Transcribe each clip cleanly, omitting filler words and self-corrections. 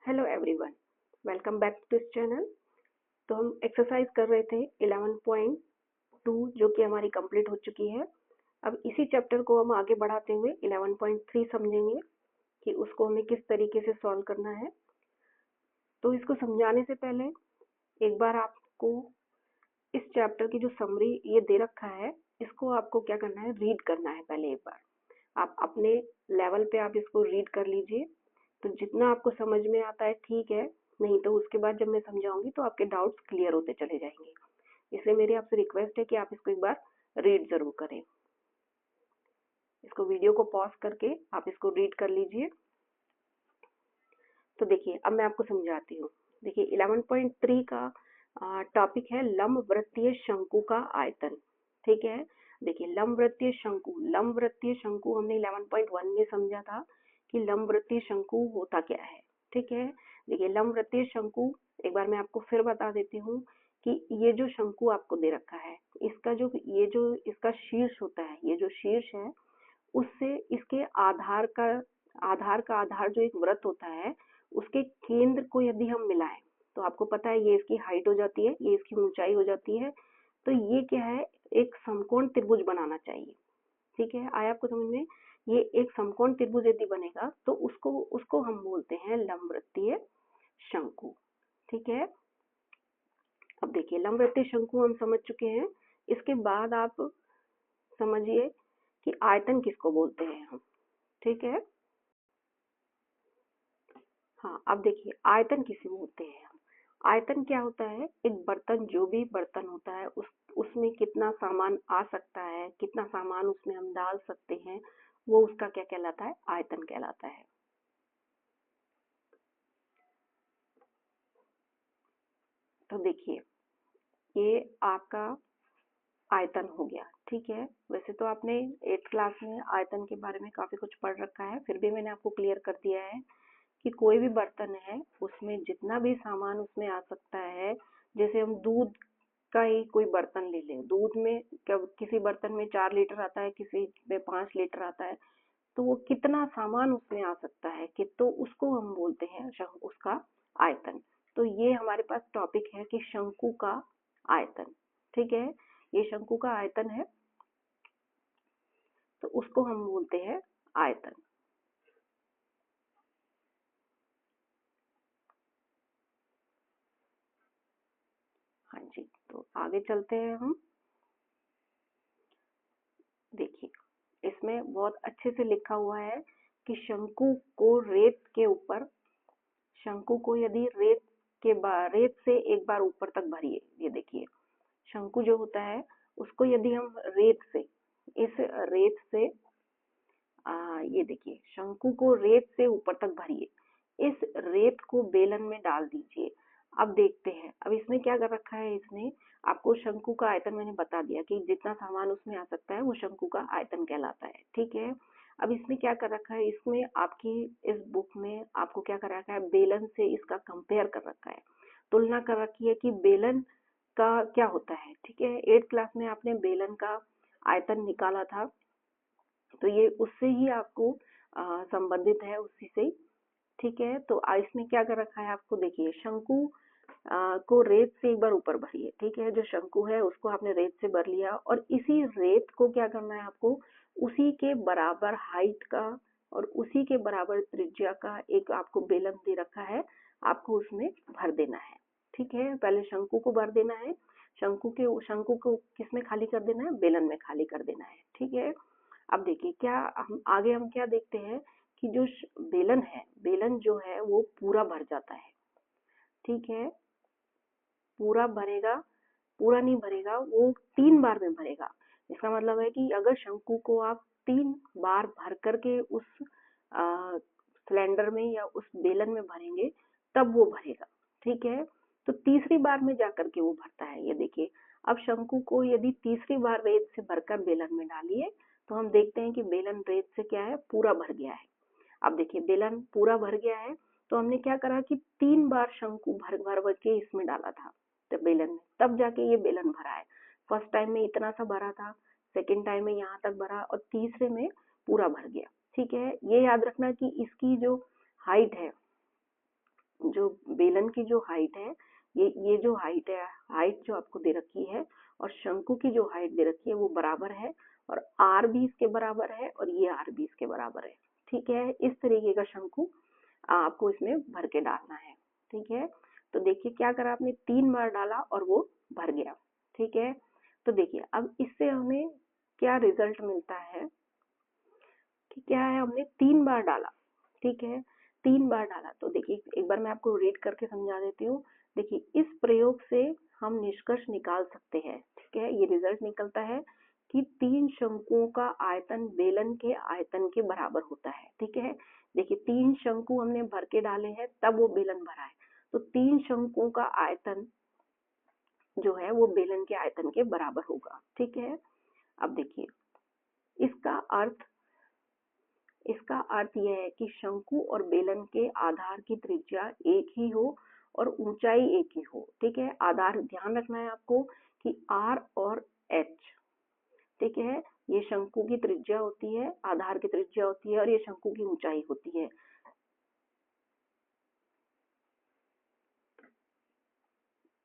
Hello everyone, welcome back to this channel. तो हम exercise कर रहे थे 11.2 जो कि हमारी कंप्लीट हो चुकी है। अब इसी चैप्टर को हम आगे बढ़ाते हुए 11.3 समझेंगे कि उसको हमें किस तरीके से सॉल्व करना है। तो इसको समझाने से पहले एक बार आपको इस चैप्टर की जो समरी ये दे रखा है, इसको आपको क्या करना है, रीड करना है। पहले एक बार आप अपने लेवल पे आप इसको रीड कर लीजिए। तो जितना आपको समझ में आता है ठीक है, नहीं तो उसके बाद जब मैं समझाऊंगी तो आपके डाउट्स क्लियर होते चले जाएंगे। इसलिए मेरी आपसे रिक्वेस्ट है कि आप इसको एक बार रीड जरूर करें। इसको वीडियो को पॉज करके आप इसको रीड कर लीजिए। तो देखिए, अब मैं आपको समझाती हूँ। देखिए 11.3 का टॉपिक है लंबवृत्तीय शंकु का आयतन। ठीक है, देखिए लंबवृत्तीय शंकु हमने 11.1 में समझा था कि लंबवृत्तीय शंकु होता क्या है। ठीक है, देखिए लंबवृत्तीय शंकु एक बार मैं आपको फिर बता देती हूँ कि ये जो शंकु आपको दे रखा है, इसका जो इसका शीर्ष होता है, ये जो शीर्ष है उससे इसके आधार जो एक वृत्त होता है उसके केंद्र को यदि हम मिलाएं तो आपको पता है ये इसकी हाइट हो जाती है, ये इसकी ऊंचाई हो जाती है। तो ये क्या है, एक समकोण त्रिभुज बनाना चाहिए। ठीक है, आया आपको समझ में? ये एक समकोण त्रिभुज यदि बनेगा तो उसको हम बोलते हैं लंबवृत्तीय शंकु। ठीक है, अब देखिए लंबवृत्तीय शंकु हम समझ चुके हैं। इसके बाद आप समझिए कि आयतन किसको बोलते हैं हम। ठीक है, हाँ अब देखिए आयतन किसे बोलते हैं हम। आयतन क्या होता है, एक बर्तन, जो भी बर्तन होता है उसमें कितना सामान आ सकता है, कितना सामान उसमें हम डाल सकते हैं, वो उसका क्या कहलाता है, आयतन कहलाता है। तो देखिए ये आपका आयतन हो गया। ठीक है, वैसे तो आपने 8th क्लास में आयतन के बारे में काफी कुछ पढ़ रखा है, फिर भी मैंने आपको क्लियर कर दिया है कि कोई भी बर्तन है उसमें जितना भी सामान उसमें आ सकता है। जैसे हम दूध का ही कोई बर्तन ले लें, दूध में किसी बर्तन में 4 लीटर आता है, किसी में 5 लीटर आता है, तो वो कितना सामान उसमें आ सकता है कि तो उसको हम बोलते हैं उसका आयतन। तो ये हमारे पास टॉपिक है कि शंकु का आयतन। ठीक है, ये शंकु का आयतन है, तो उसको हम बोलते हैं आयतन। हाँ जी, तो आगे चलते हैं हम। देखिए इसमें बहुत अच्छे से लिखा हुआ है कि शंकु को यदि रेत से एक बार ऊपर तक भरिए। ये देखिए शंकु जो होता है उसको यदि हम इस रेत से ये देखिए शंकु को रेत से ऊपर तक भरिए, इस रेत को बेलन में डाल दीजिए। अब देखते हैं, अब इसने क्या कर रखा है, इसने आपको शंकु का आयतन मैंने बता दिया कि जितना सामान उसमें आ सकता है वो शंकु का आयतन कहलाता है। ठीक है, अब इसने क्या कर रखा है, इसमें आपकी इस बुक में आपको क्या कर रखा है, बेलन से इसका कंपेयर कर रखा है, तुलना कर रखी है कि बेलन का क्या होता है। ठीक है, 8th क्लास में आपने बेलन का आयतन निकाला था, तो ये उससे ही आपको संबंधित है, उसी से। ठीक है, तो इसमें क्या कर रखा है, आपको देखिए शंकु को रेत से एक बार ऊपर भरिए। ठीक है, जो शंकु है उसको आपने रेत से भर लिया और इसी रेत को क्या करना है आपको, उसी के बराबर हाइट का और उसी के बराबर त्रिज्या का एक आपको बेलन दे रखा है, आपको उसमें भर देना है। ठीक है, पहले शंकु को भर देना है, शंकु को किसमें खाली कर देना है, बेलन में खाली कर देना है। ठीक है, अब देखिए हम क्या देखते हैं कि जो बेलन है, बेलन जो है वो पूरा भर जाता है। ठीक है, पूरा भरेगा, पूरा नहीं भरेगा, वो 3 बार में भरेगा। इसका मतलब है कि अगर शंकु को आप 3 बार भर करके उस सिलेंडर में या उस बेलन में भरेंगे तब वो भरेगा। ठीक है, तो तीसरी बार में जाकर के वो भरता है। ये देखिए, अब शंकु को यदि तीसरी बार रेत से भरकर बेलन में डालिए तो हम देखते हैं कि बेलन रेत से क्या है, पूरा भर गया है। अब देखिए बेलन पूरा भर गया है, तो हमने क्या करा कि 3 बार शंकु भर भर के इसमें डाला था तो बेलन में, तब जाके ये बेलन भरा है। फर्स्ट टाइम में इतना सा भरा था, सेकेंड टाइम में यहाँ तक भरा और तीसरे में पूरा भर गया। ठीक है, ये याद रखना कि इसकी जो हाइट है, जो बेलन की जो हाइट है, ये जो हाइट है, हाइट जो आपको दे रखी है और शंकु की जो हाइट दे रखी है वो बराबर है, और आर भी इसके बराबर है और ये आर भी इसके बराबर है। ठीक है, इस तरीके का शंकु आपको इसमें भर के डालना है। ठीक है, तो देखिए क्या करा आपने, 3 बार डाला और वो भर गया। ठीक है, तो देखिए अब इससे हमें क्या रिजल्ट मिलता है कि क्या है, हमने 3 बार डाला। ठीक है, 3 बार डाला, तो देखिए एक बार मैं आपको रीड करके समझा देती हूँ। देखिए इस प्रयोग से हम निष्कर्ष निकाल सकते हैं। ठीक है, ये रिजल्ट निकलता है कि 3 शंकुओं का आयतन बेलन के आयतन के बराबर होता है। ठीक है, देखिए 3 शंकु हमने भर के डाले हैं तब वो बेलन भरा है, तो 3 शंकुओं का आयतन जो है वो बेलन के आयतन के बराबर होगा। ठीक है, अब देखिए इसका अर्थ इसका अर्थ यह है कि शंकु और बेलन के आधार की त्रिज्या एक ही हो और ऊंचाई एक ही हो। ठीक है, आधार ध्यान रखना है आपको कि आर और एच। ठीक है, ये शंकु की त्रिज्या होती है, आधार की त्रिज्या होती है, और ये शंकु की ऊंचाई होती है।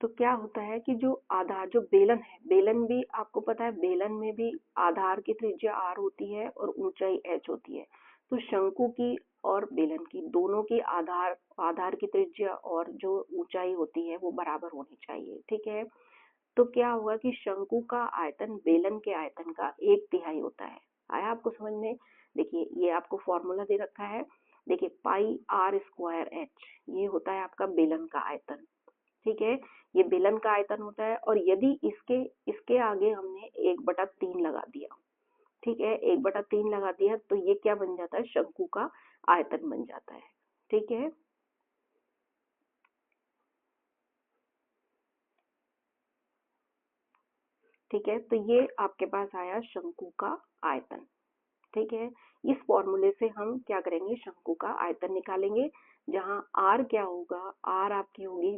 तो क्या होता है कि जो आधार, जो बेलन है, बेलन भी आपको पता है, बेलन में भी आधार की त्रिज्या आर होती है और ऊंचाई एच होती है। तो शंकु की और बेलन की दोनों की आधार की त्रिज्या और जो ऊंचाई होती है वो बराबर होनी चाहिए। ठीक है, तो क्या होगा कि शंकु का आयतन बेलन के आयतन का 1/3 होता है। आया आपको समझ में? देखिए ये आपको फॉर्मूला दे रखा है। देखिए पाई आर स्क्वायर एच, ये होता है आपका बेलन का आयतन। ठीक है, ये बेलन का आयतन होता है, और यदि इसके इसके आगे हमने 1/3 लगा दिया, ठीक है, 1/3 लगा दिया, तो ये क्या बन जाता है, शंकु का आयतन बन जाता है। ठीक है, ठीक है, तो ये आपके पास आया शंकु का आयतन। ठीक है, इस फॉर्मूले से हम क्या करेंगे, शंकु का आयतन निकालेंगे, जहां आर क्या होगा, आर आपकी होगी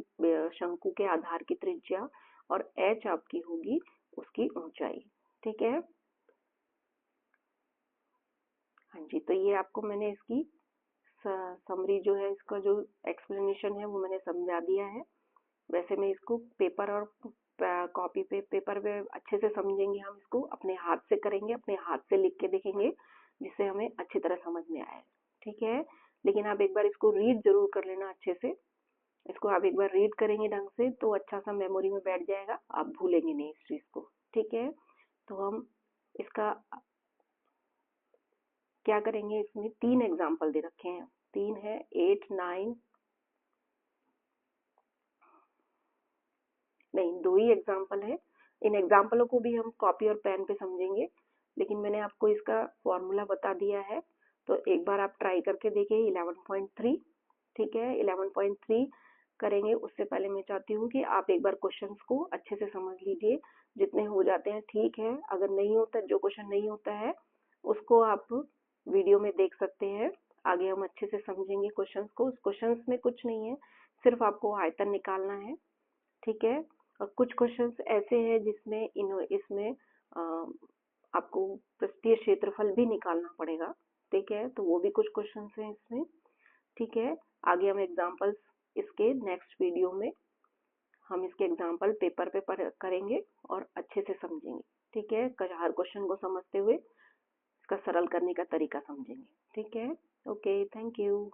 शंकु के आधार की त्रिज्या, और एच आपकी होगी उसकी ऊंचाई। ठीक है, हाँ जी, तो ये आपको मैंने इसकी समरी जो है, इसका जो एक्सप्लेनेशन है वो मैंने समझा दिया है। वैसे मैं इसको पेपर और कॉपी पे, पेपर पे अच्छे से समझेंगे, हम इसको अपने हाथ से करेंगे, अपने हाथ से लिख के देखेंगे, जिससे हमें अच्छी तरह समझ में आए। ठीक है, लेकिन आप एक बार इसको रीड जरूर कर लेना अच्छे से। इसको आप एक बार रीड करेंगे ढंग से तो अच्छा सा मेमोरी में बैठ जाएगा, आप भूलेंगे नहीं इस चीज को। ठीक है, तो हम इसका क्या करेंगे, इसमें 3 एग्जाम्पल दे रखे हैं, 3 है, 8, 9, नहीं 2 ही एग्जाम्पल है। इन एग्जाम्पलों को भी हम कॉपी और पेन पे समझेंगे, लेकिन मैंने आपको इसका फॉर्मूला बता दिया है, तो एक बार आप ट्राई करके देखिए 11.3। ठीक है, 11.3 करेंगे उससे पहले मैं चाहती हूँ कि आप एक बार क्वेश्चंस को अच्छे से समझ लीजिए, जितने हो जाते हैं ठीक है, अगर नहीं होता, जो क्वेश्चन नहीं होता है उसको आप वीडियो में देख सकते हैं। आगे हम अच्छे से समझेंगे क्वेश्चंस को। उस क्वेश्चंस में कुछ नहीं है, सिर्फ आपको आयतन निकालना है। ठीक है, और कुछ क्वेश्चंस ऐसे हैं जिसमें इसमें आपको पृष्ठीय क्षेत्रफल भी निकालना पड़ेगा। ठीक है, तो वो भी कुछ क्वेश्चंस हैं इसमें। ठीक है, आगे हम एग्जांपल्स इसके नेक्स्ट वीडियो में हम इसके एग्जांपल पेपर पे करेंगे और अच्छे से समझेंगे। ठीक है, हर क्वेश्चन को समझते हुए इसका सरल करने का तरीका समझेंगे। ठीक है, ओके, थैंक यू।